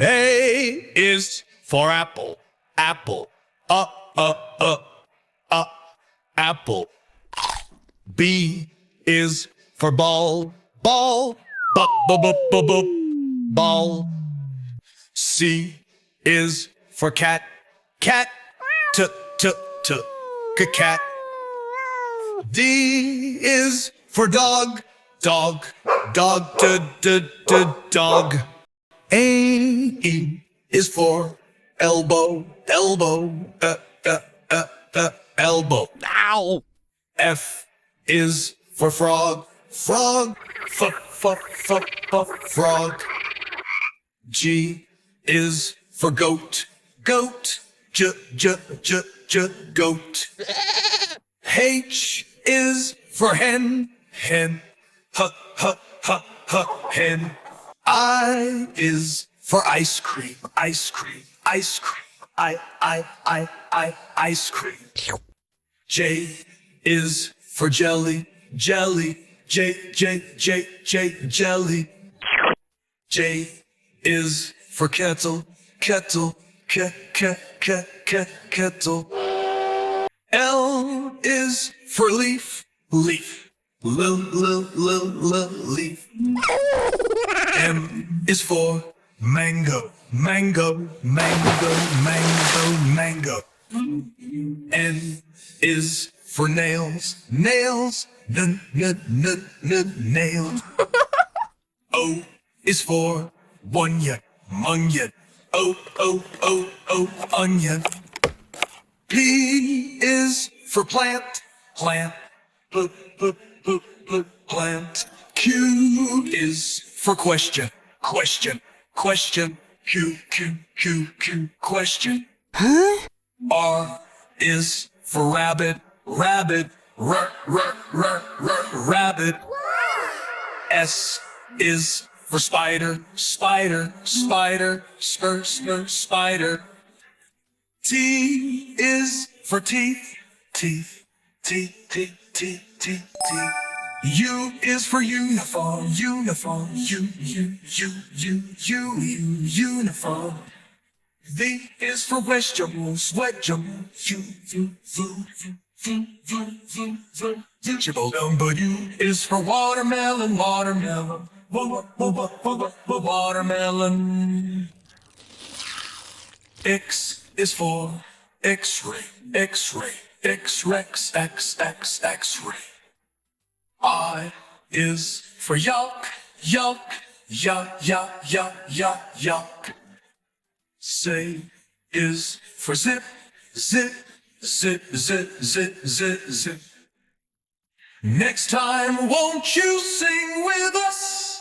A is for apple, apple, apple. B is for ball, ball, ball. C is for cat, cat, cat. D is for dog, dog, dog. A is for elbow, elbow, elbow. Ow! F is for frog, frog, frog. G is for goat, goat, goat. H is for hen, hen, hen. I is for ice cream, ice cream, ice cream, ice cream. J is for jelly, jelly, jelly. J is for kettle, kettle, kettle. L is for leaf, leaf, leaf. M is for mango, mango, mango, mango, mango. N is for nails, nails, nails. O is for onion, onion, onion. P is for plant, plant, plant. Q is for question, question, question. Q, question. Huh? R is for rabbit, rabbit, rabbit. S is for spider, spider, spider, spider. T is for teeth, teeth, teeth. U is for uniform, uniform, uniform. V is for vegetables, vegetables, vegetable. Number U is for watermelon, watermelon, watermelon. X is for X-ray, X-ray, X-rex, X-ray. I is for yolk, yolk, yolk. Z is for zip, zip, zip, zip, zip, zip, zip. Next time, won't you sing with us?